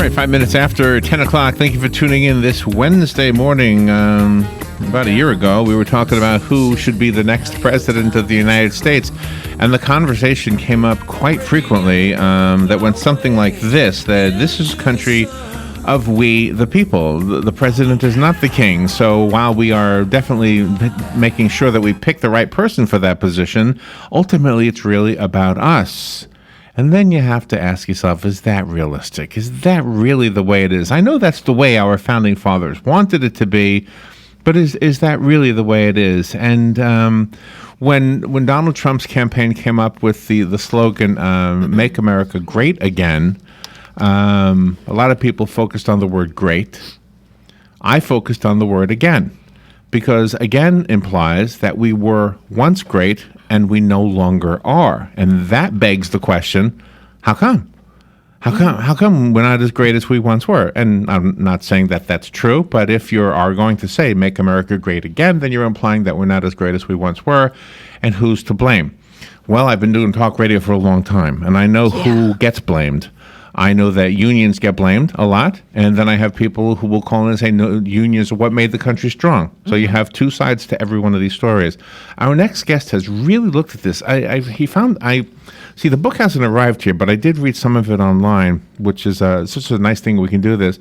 right, 5 minutes after 10 o'clock. Thank you for tuning in this Wednesday morning. About a year ago, we were talking about who should be the next president of the United States. And the conversation came up quite frequently that went something like this, that this is a country of we, the people. The president is not the king. So while we are definitely making sure that we pick the right person for that position, ultimately it's really about us. And then you have to ask yourself, is that realistic? Is that really the way it is? I know that's the way our founding fathers wanted it to be, but is that really the way it is? And when Donald Trump's campaign came up with the slogan, Make America Great Again, a lot of people focused on the word great. I focused on the word again, because again implies that we were once great and we no longer are. And that begs the question, how come? How come we're not as great as we once were? And I'm not saying that that's true, but if you are going to say Make America Great Again, then you're implying that we're not as great as we once were. And who's to blame? Well, I've been doing talk radio for a long time, and I know who gets blamed. I know that unions get blamed a lot, and then I have people who will call in and say, no, unions are what made the country strong. So you have two sides to every one of these stories. Our next guest has really looked at this. See, the book hasn't arrived here, but I did read some of it online, which is such a nice thing we can do this.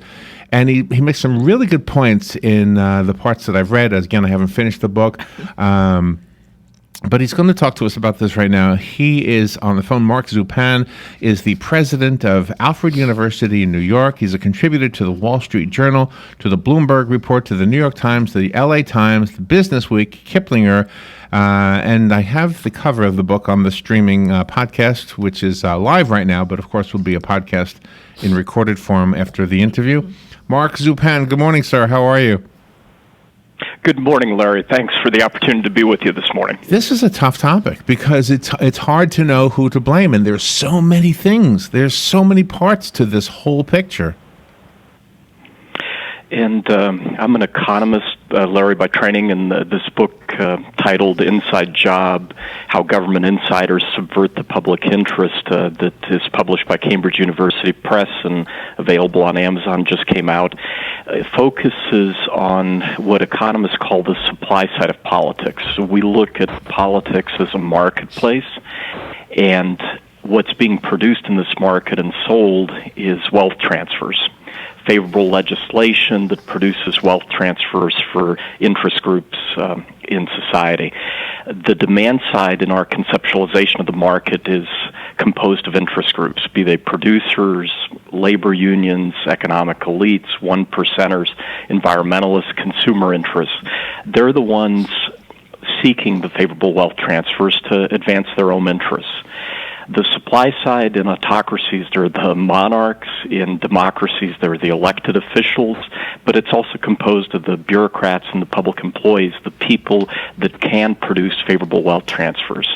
And he makes some really good points in the parts that I've read. As again, I haven't finished the book. But he's going to talk to us about this right now. He is on the phone. Mark Zupan is the president of Alfred University in New York. He's a contributor to the Wall Street Journal, to the Bloomberg Report, to the New York Times, to the LA Times, the Business Week, Kiplinger. And I have the cover of the book on the streaming podcast, which is live right now, but of course will be a podcast in recorded form after the interview. Mark Zupan, good morning, sir. How are you? Good morning, Larry. Thanks for the opportunity to be with you this morning. This is a tough topic because it's hard to know who to blame, and there's so many things. There's so many parts to this whole picture. And I'm an economist, Larry, by training, and this book titled Inside Job, How Government Insiders Subvert the Public Interest, that is published by Cambridge University Press and available on Amazon, just came out. It focuses on what economists call the supply side of politics. So we look at politics as a marketplace, and what's being produced in this market and sold is wealth transfers. Favorable legislation that produces wealth transfers for interest groups in society. The demand side in our conceptualization of the market is composed of interest groups, be they producers, labor unions, economic elites, one percenters, environmentalists, consumer interests. They're the ones seeking the favorable wealth transfers to advance their own interests. The supply side in autocracies, they're the monarchs. In democracies, they're the elected officials. But it's also composed of the bureaucrats and the public employees, the people that can produce favorable wealth transfers.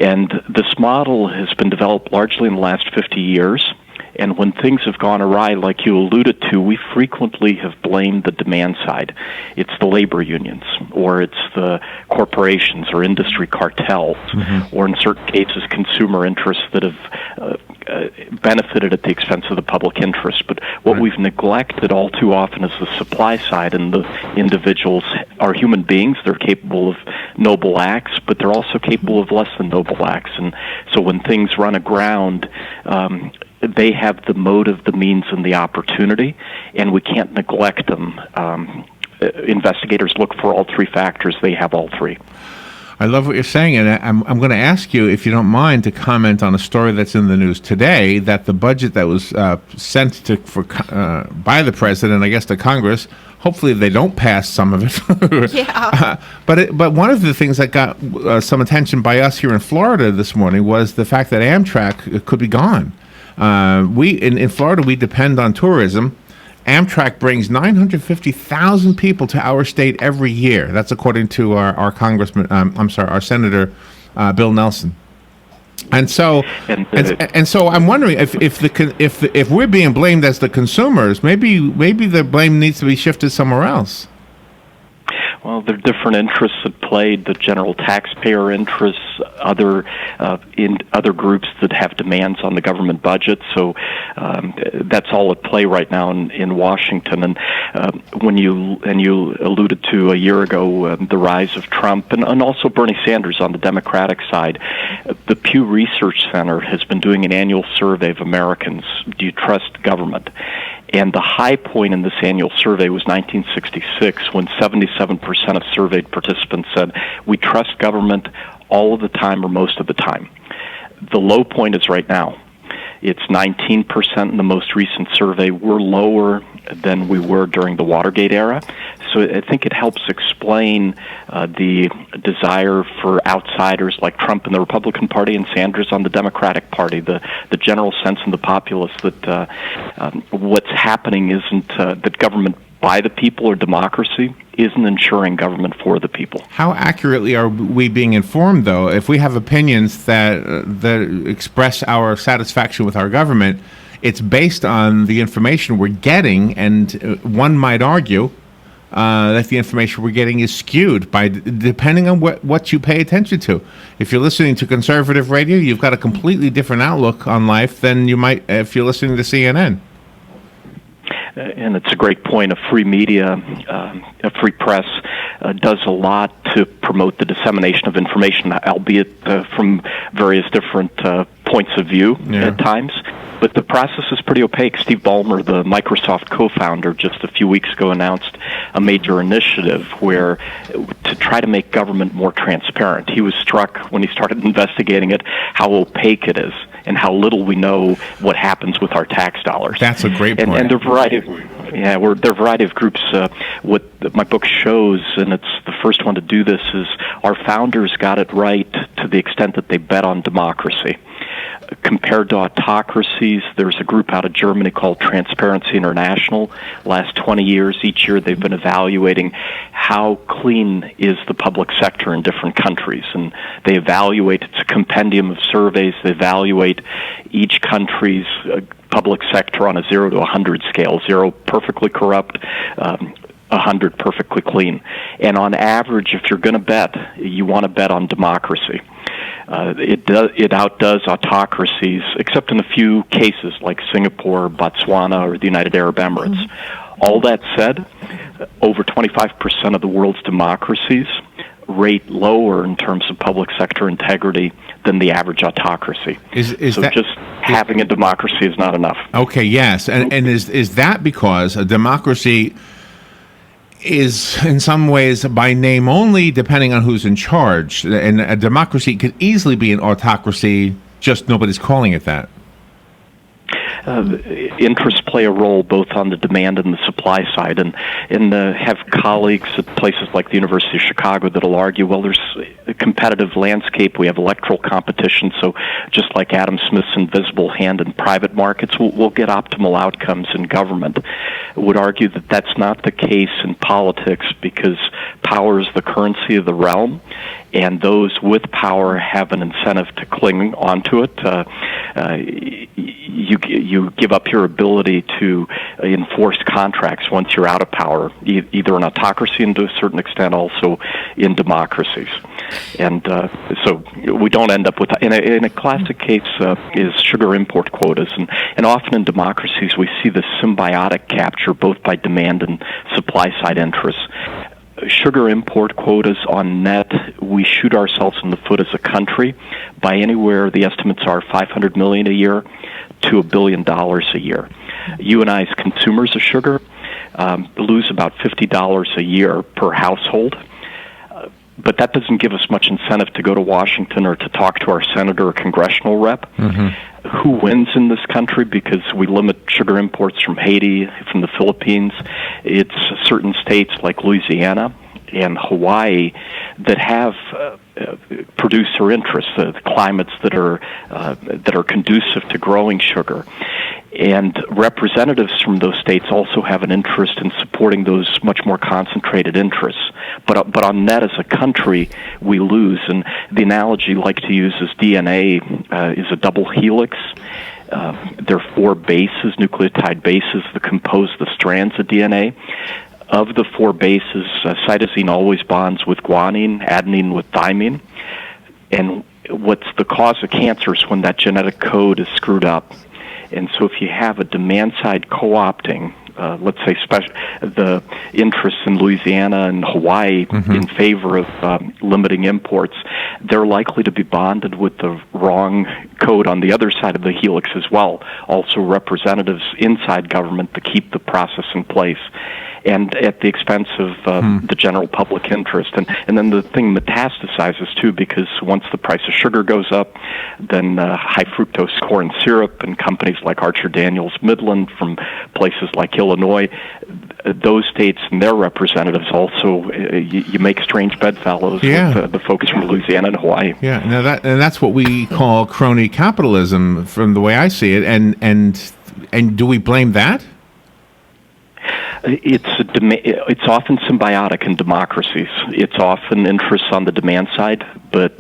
And this model has been developed largely in the last 50 years. And when things have gone awry, like you alluded to, we frequently have blamed the demand side. It's the labor unions, or it's the corporations or industry cartels, or in certain cases, consumer interests that have benefited at the expense of the public interest. But what we've neglected all too often is the supply side, and the individuals are human beings. They're capable of noble acts, but they're also capable of less than noble acts. And so when things run aground, they have the motive, the means, and the opportunity, and we can't neglect them. Investigators look for all three factors. They have all three. I love what you're saying, and I'm going to ask you, if you don't mind, to comment on a story that's in the news today, that the budget that was sent by the president, I guess, to Congress, hopefully they don't pass some of it. But one of the things that got some attention by us here in Florida this morning was the fact that Amtrak could be gone. In Florida, we depend on tourism. Amtrak brings 950,000 people to our state every year. That's according to our congressman. Our senator, Bill Nelson. And so, and so, I'm wondering if we're being blamed as the consumers, maybe the blame needs to be shifted somewhere else. Well, there are different interests at play. The general taxpayer interests, other groups that have demands on the government budget. So that's all at play right now in Washington. And when you alluded to a year ago the rise of Trump and also Bernie Sanders on the Democratic side, the Pew Research Center has been doing an annual survey of Americans. Do you trust government? And the high point in this annual survey was 1966, when 77% of surveyed participants said, we trust government all of the time or most of the time. The low point is right now. It's 19% in the most recent survey. We're lower than we were during the Watergate era. So I think it helps explain the desire for outsiders like Trump in the Republican Party and Sanders on the Democratic Party, the general sense in the populace that what's happening isn't that government by the people or democracy isn't ensuring government for the people. How accurately are we being informed, though? If we have opinions that express our satisfaction with our government, it's based on the information we're getting, and one might argue that the information we're getting is skewed by depending on what you pay attention to. If you're listening to conservative radio, you've got a completely different outlook on life than you might if you're listening to CNN. And it's a great point. A free media, a free press does a lot to promote the dissemination of information, albeit from various different points of view at times. But the process is pretty opaque. Steve Ballmer, the Microsoft co-founder, just a few weeks ago announced a major initiative where to try to make government more transparent. He was struck when he started investigating it how opaque it is and how little we know what happens with our tax dollars. That's a great point. And there are a variety of, there are a variety of groups. What my book shows, and it's the first one to do this, is our founders got it right to the extent that they bet on democracy. Compared to autocracies, there's a group out of Germany called Transparency International. Last 20 years, each year they've been evaluating how clean is the public sector in different countries. And they evaluate, it's a compendium of surveys, they evaluate each country's public sector on a 0 to 100 scale. 0, perfectly corrupt, 100, perfectly clean. And on average, if you're going to bet, you want to bet on democracy. It outdoes autocracies, except in a few cases like Singapore, Botswana, or the United Arab Emirates. Mm-hmm. All that said, over 25% of the world's democracies rate lower in terms of public sector integrity than the average autocracy. Having a democracy is not enough. Okay, yes. And is that because a democracy is in some ways by name only, depending on who's in charge? And a democracy could easily be an autocracy, just nobody's calling it that. Interests play a role both on the demand and the supply side, and have colleagues at places like the University of Chicago that'll argue, well, there's a competitive landscape, we have electoral competition, so just like Adam Smith's invisible hand in private markets, we'll get optimal outcomes in government. I would argue that that's not the case in politics, because power is the currency of the realm, and those with power have an incentive to cling onto it. You give up your ability to enforce contracts once you're out of power, either in autocracy and to a certain extent also in democracies. And so we don't end up with, in a classic case is sugar import quotas. And often in democracies we see this symbiotic capture both by demand and supply side interests. Sugar import quotas on net, we shoot ourselves in the foot as a country by anywhere, the estimates are $500 million a year to $1 billion a year. You and I, as consumers of sugar, lose about $50 a year per household. But that doesn't give us much incentive to go to Washington or to talk to our senator or congressional rep. Mm-hmm. Who wins in this country? Because we limit sugar imports from Haiti, from the Philippines. It's certain states like Louisiana and Hawaii that have producer interests, the climates that are conducive to growing sugar. And representatives from those states also have an interest in supporting those much more concentrated interests. But on net, as a country, we lose. And the analogy I like to use is DNA is a double helix. There are 4 bases, nucleotide bases, that compose the strands of DNA. Of the four bases, cytosine always bonds with guanine, adenine with thymine. And what's the cause of cancer is when that genetic code is screwed up. And so if you have a demand side co-opting, let's say the interests in Louisiana and Hawaii in favor of limiting imports, they're likely to be bonded with the wrong code on the other side of the helix as well, also representatives inside government to keep the process in place, and at the expense of the general public interest. And then the thing metastasizes, too, because once the price of sugar goes up, then high fructose corn syrup and companies like Archer Daniels Midland from places like Illinois, those states and their representatives also, you make strange bedfellows with the folks from Louisiana and Hawaii. Yeah, now that's what we call crony capitalism from the way I see it. And do we blame that? It's often symbiotic in democracies. It's often interests on the demand side, but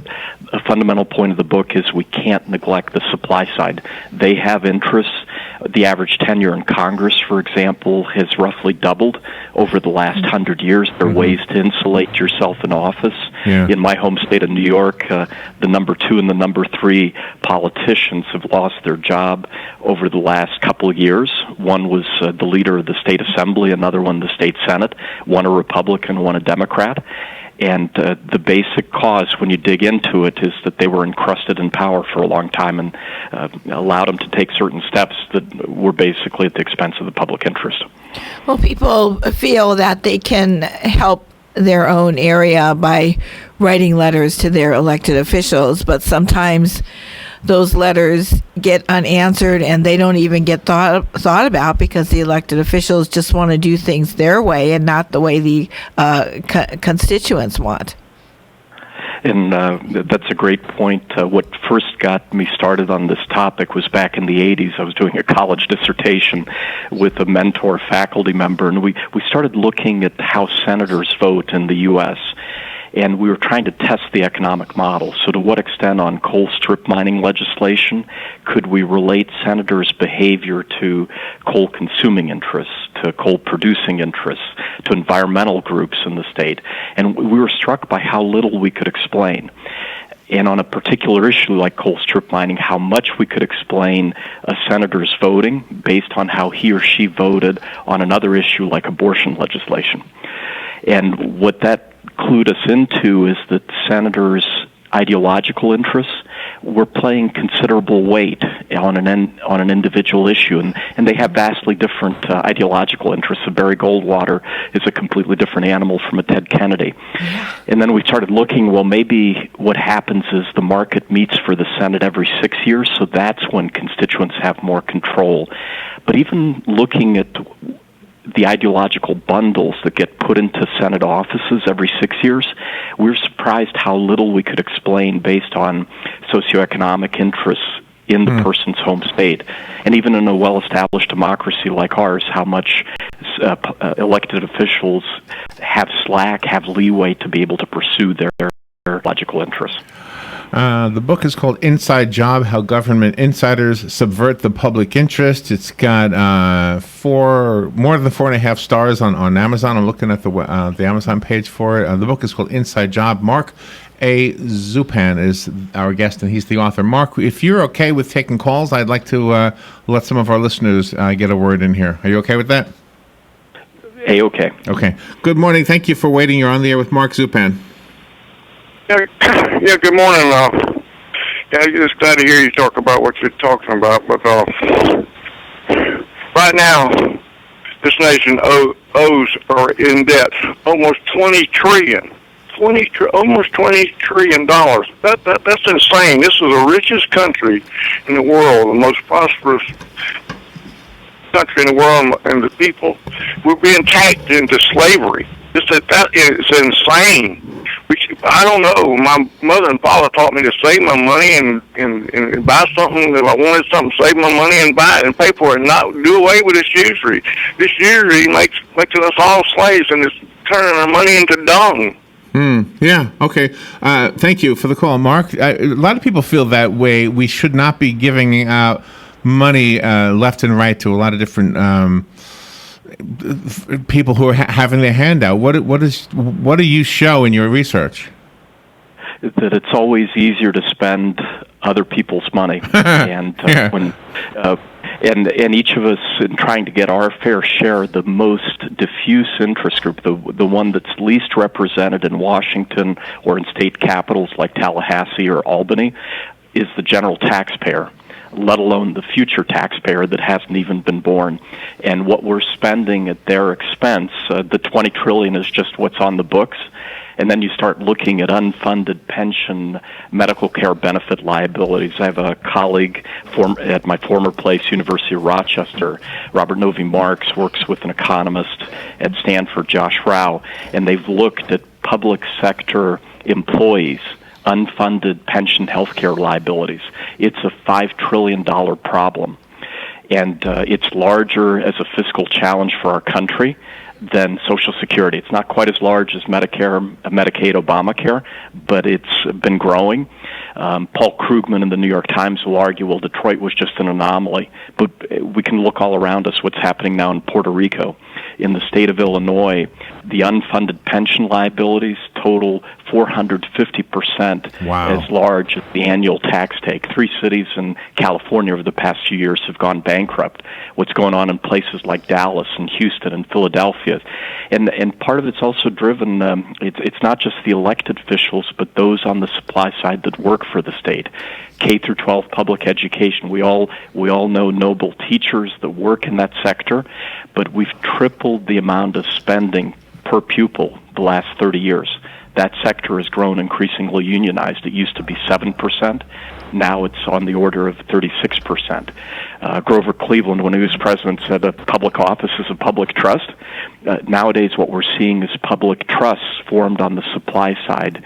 a fundamental point of the book is we can't neglect the supply side. They have interests. The average tenure in Congress, for example, has roughly doubled over the last 100 years. There are ways to insulate yourself in office. Yeah. In my home state of New York, the number 2 and the number 3 politicians have lost their job over the last couple of years. One was the leader of the state assembly, another one the state senate, one a Republican, one a Democrat. And the basic cause, when you dig into it, is that they were encrusted in power for a long time and allowed them to take certain steps that were basically at the expense of the public interest. Well, people feel that they can help their own area by writing letters to their elected officials, but sometimes those letters get unanswered and they don't even get thought about because the elected officials just want to do things their way and not the way the constituents want. And that's a great point. What first got me started on this topic was back in the 80s. I was doing a college dissertation with a mentor faculty member, and we started looking at how senators vote in the U.S., and we were trying to test the economic model. So to what extent on coal strip mining legislation could we relate senators' behavior to coal-consuming interests, to coal-producing interests, to environmental groups in the state? And we were struck by how little we could explain. And on a particular issue like coal strip mining, how much we could explain a senator's voting based on how he or she voted on another issue like abortion legislation. And what that clued us into is that senators' ideological interests were playing considerable weight on an individual issue, and they have vastly different ideological interests. So Barry Goldwater is a completely different animal from a Ted Kennedy. And then we started looking, well, maybe what happens is the market meets for the Senate every 6 years, so that's when constituents have more control. But even looking at the ideological bundles that get put into Senate offices every 6 years, we were surprised how little we could explain based on socioeconomic interests in the person's home state. And even in a well-established democracy like ours, how much elected officials have slack, have leeway to be able to pursue their logical interests. The book is called Inside Job: How Government Insiders Subvert the Public Interest. It's got more than 4.5 stars on Amazon. I'm looking at the Amazon page for it. The book is called Inside Job. Mark A. Zupan is our guest, and he's the author. Mark, if you're okay with taking calls, I'd like to let some of our listeners get a word in here. Are you okay with that? A-okay. Okay. Good morning. Thank you for waiting. You're on the air with Mark Zupan. Yeah, good morning. I'm just glad to hear you talk about what you're talking about. But right now, this nation owes or in debt almost $20 trillion. Almost $20 trillion. That's insane. This is the richest country in the world, the most prosperous country in the world, and the people, we're being tacked into slavery. That is insane. I don't know. My mother and father taught me to save my money and buy something. If I wanted something, save my money and buy it and pay for it, and not do away with this usury. This usury makes us all slaves, and it's turning our money into dung. Yeah, okay. Thank you for the call, Mark. A lot of people feel that way. We should not be giving out money left and right to a lot of different people who are having their hand out. What do you show in your research? That it's always easier to spend other people's money, and and each of us, in trying to get our fair share, the most diffuse interest group, the one that's least represented in Washington or in state capitals like Tallahassee or Albany, is the general taxpayer, let alone the future taxpayer that hasn't even been born. And what we're spending at their expense, the $20 trillion is just what's on the books. And then you start looking at unfunded pension, medical care benefit liabilities. I have a colleague at my former place, University of Rochester, Robert Novi Marks, works with an economist at Stanford, Josh Rao, and they've looked at public sector employees' unfunded pension healthcare liabilities. It's a $5 trillion problem, and it's larger as a fiscal challenge for our country than Social Security. It's not quite as large as Medicare, Medicaid, Obamacare, but it's been growing. Paul Krugman in the New York Times will argue, well, Detroit was just an anomaly, but we can look all around us what's happening now in Puerto Rico. In the state of Illinois, the unfunded pension liabilities total 450% as large as the annual tax take. 3 cities in California over the past few years have gone bankrupt. What's going on in places like Dallas and Houston and Philadelphia. And part of it's also driven, it's not just the elected officials, but those on the supply side that work for the state. K through 12 public education. We all know noble teachers that work in that sector, but we've tripled the amount of spending per pupil the last 30 years. That sector has grown increasingly unionized. It used to be 7%. Now it's on the order of 36%. Grover Cleveland, when he was president, said a public office is a public trust. Nowadays, what we're seeing is public trusts formed on the supply side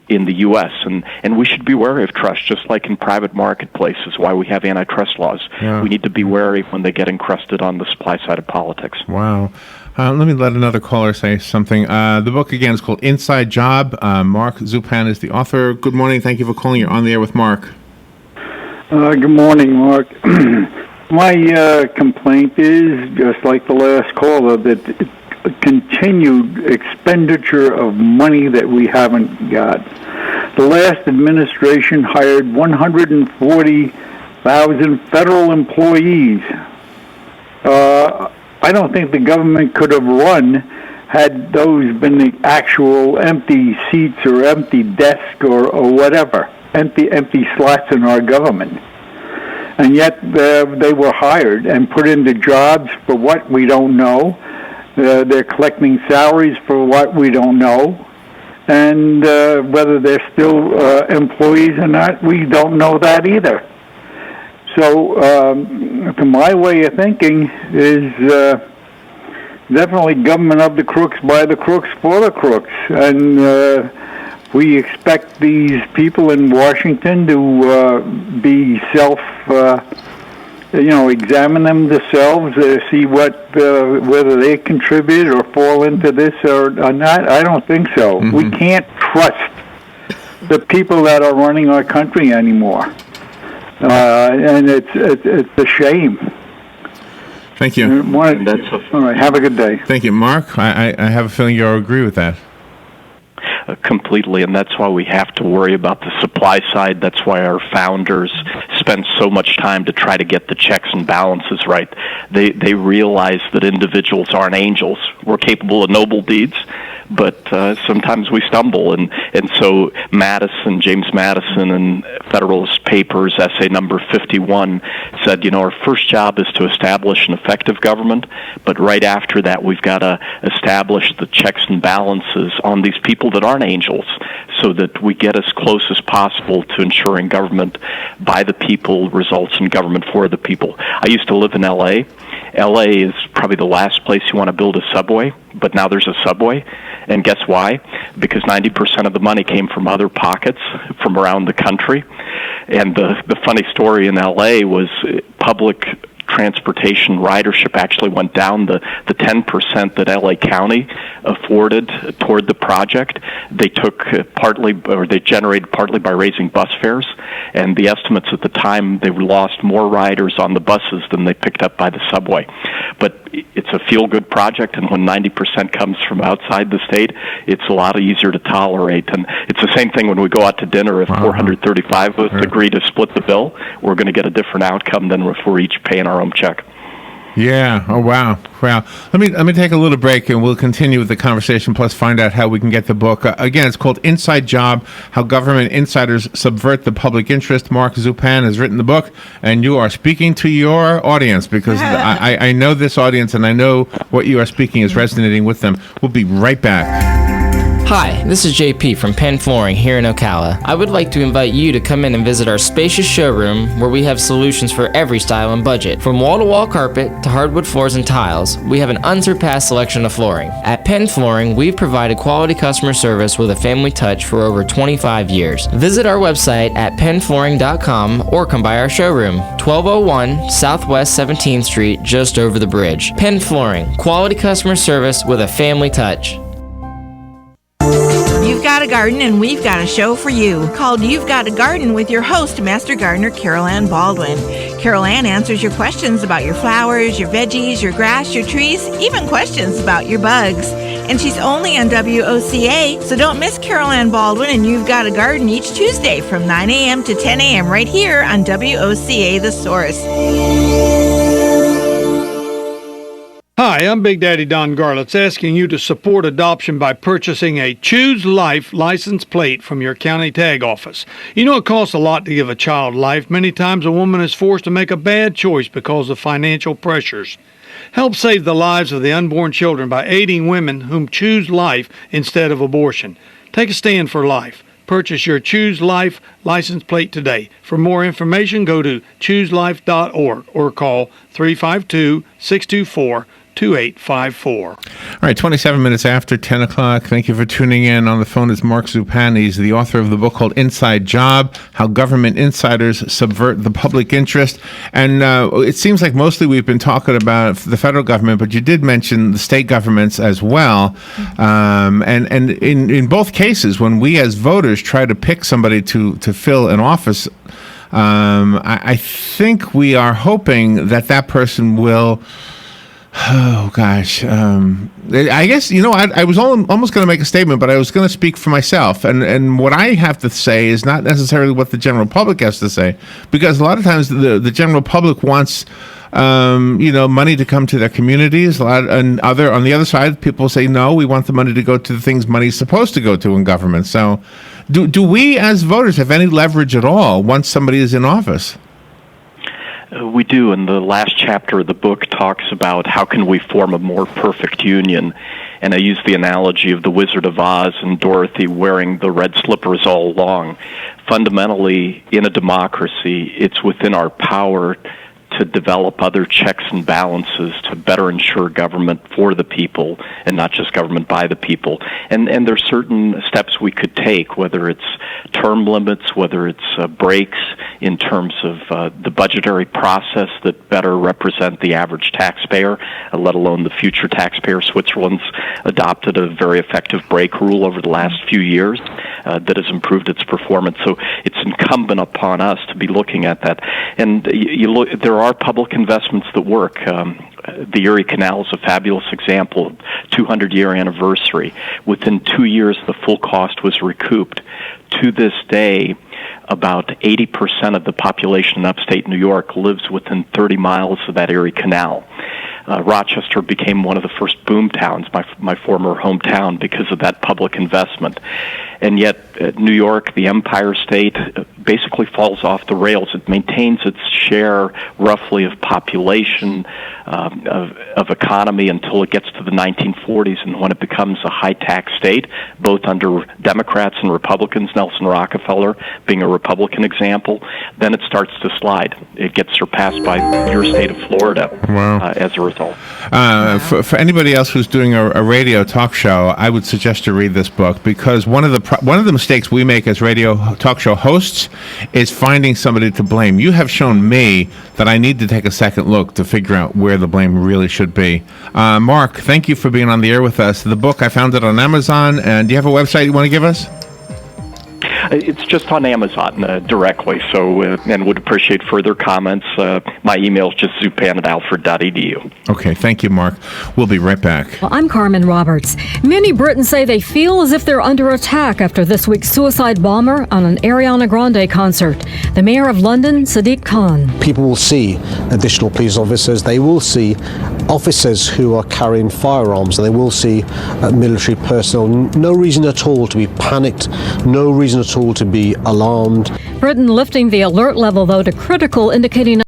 in the U.S., and we should be wary of trust, just like in private marketplaces, why we have antitrust laws. Yeah. We need to be wary when they get encrusted on the supply side of politics. Wow. Let me let another caller say something. The book, again, is called Inside Job. Mark Zupan is the author. Good morning. Thank you for calling. You're on the air with Mark. Good morning, Mark. My complaint is, just like the last caller, that continued expenditure of money that we haven't got. The last administration hired 140,000 federal employees. I don't think the government could have run had those been the actual empty seats or empty desks or whatever, empty slots in our government. And yet they were hired and put into jobs for what we don't know. They're collecting salaries for what we don't know. And whether they're still employees or not, we don't know that either. So, to my way of thinking, is definitely government of the crooks, by the crooks, for the crooks. And we expect these people in Washington to be examine themselves, see whether they contribute or fall into this or not. I don't think so. Mm-hmm. We can't trust the people that are running our country anymore. And it's a shame. Thank you. All right, have a good day. Thank you. Mark, I have a feeling you'll agree with that. Completely, and that's why we have to worry about the supply side. That's why our founders spent so much time to try to get the checks and balances right. They realize that individuals aren't angels. We're capable of noble deeds, but sometimes we stumble. And so James Madison in Federalist Papers, essay number 51, said, our first job is to establish an effective government, but right after that we've got to establish the checks and balances on these people that aren't angels, so that we get as close as possible to ensuring government by the people results in government for the people. I used to live in L.A. L.A. is probably the last place you want to build a subway, but now there's a subway. And guess why? Because 90% of the money came from other pockets from around the country. And the funny story in L.A. was public transportation ridership actually went down. The 10% that LA County afforded toward the project, they took they generated partly by raising bus fares, and the estimates at the time, they lost more riders on the buses than they picked up by the subway. But it's a feel-good project, and when 90% comes from outside the state, it's a lot easier to tolerate. And it's the same thing when we go out to dinner. If 435 of us agree to split the bill, we're going to get a different outcome than if we're each paying our own check. Yeah. Oh, wow. Wow. Let me take a little break, and we'll continue with the conversation, plus find out how we can get the book. Again, it's called Inside Job, How Government Insiders Subvert the Public Interest. Mark Zupan has written the book, and you are speaking to your audience, because I know this audience, and I know what you are speaking is resonating with them. We'll be right back. Hi, this is JP from Penn Flooring here in Ocala. I would like to invite you to come in and visit our spacious showroom where we have solutions for every style and budget. From wall-to-wall carpet to hardwood floors and tiles, we have an unsurpassed selection of flooring. At Penn Flooring, we've provided quality customer service with a family touch for over 25 years. Visit our website at pennflooring.com or come by our showroom, 1201 Southwest 17th Street, just over the bridge. Penn Flooring, quality customer service with a family touch. You've got a garden, and we've got a show for you called You've Got a Garden with your host, Master Gardener Carol Ann Baldwin. Carol Ann answers your questions about your flowers, your veggies, your grass, your trees, even questions about your bugs. And she's only on WOCA, so don't miss Carol Ann Baldwin and You've Got a Garden each Tuesday from 9 a.m. to 10 a.m. right here on WOCA The Source. Hi, I'm Big Daddy Don Garlitz, asking you to support adoption by purchasing a Choose Life license plate from your county tag office. You know it costs a lot to give a child life. Many times a woman is forced to make a bad choice because of financial pressures. Help save the lives of the unborn children by aiding women whom choose life instead of abortion. Take a stand for life. Purchase your Choose Life license plate today. For more information, go to chooselife.org or call 352-624-2854. All right, 27 minutes after 10 o'clock. Thank you for tuning in. On the phone is Mark Zupan. He's the author of the book called Inside Job, How Government Insiders Subvert the Public Interest. And it seems like mostly we've been talking about the federal government, but you did mention the state governments as well. And in both cases, when we as voters try to pick somebody to fill an office, I think we are hoping that person will... Oh, gosh. I guess, I was almost going to make a statement, but I was going to speak for myself. And what I have to say is not necessarily what the general public has to say, because a lot of times the general public wants, money to come to their communities. On the other side, people say, no, we want the money to go to the things money's supposed to go to in government. So do we as voters have any leverage at all once somebody is in office? We do, and the last chapter of the book talks about how can we form a more perfect union. And I use the analogy of the Wizard of Oz and Dorothy wearing the red slippers all along. Fundamentally, in a democracy, it's within our power to develop other checks and balances to better ensure government for the people and not just government by the people. And there are certain steps we could take, whether it's term limits, whether it's breaks in terms of the budgetary process that better represent the average taxpayer, let alone the future taxpayer. Switzerland's adopted a very effective break rule over the last few years that has improved its performance. So it's incumbent upon us to be looking at that. And there are public investments that work. The Erie Canal is a fabulous example. 200-year anniversary. Within 2 years, the full cost was recouped. To this day, about 80% of the population in upstate New York lives within 30 miles of that Erie Canal. Rochester became one of the first boom towns, my former hometown, because of that public investment. And yet, New York, the Empire State, basically falls off the rails. It maintains its share, roughly, of population, of economy until it gets to the 1940s, and when it becomes a high-tax state, both under Democrats and Republicans, Nelson Rockefeller being a Republican example, then it starts to slide. It gets surpassed by your state of Florida. Wow. As a result. For anybody else who's doing a radio talk show, I would suggest you read this book, because one of the one of the mistakes we make as radio talk show hosts is finding somebody to blame. You have shown me that I need to take a second look to figure out where the blame really should be. Mark, thank you for being on the air with us. The book, I found it on Amazon. And do you have a website you want to give us? It's just on Amazon directly, so and would appreciate further comments. My email is just zupan@alfred.edu. Okay, thank you, Mark. We'll be right back. Well, I'm Carmen Roberts. Many Britons say they feel as if they're under attack after this week's suicide bomber on an Ariana Grande concert. The mayor of London, Sadiq Khan. People will see additional police officers. They will see officers who are carrying firearms. They will see military personnel. No reason at all to be panicked. No reason at all to be alarmed. Britain lifting the alert level, though, to critical, indicating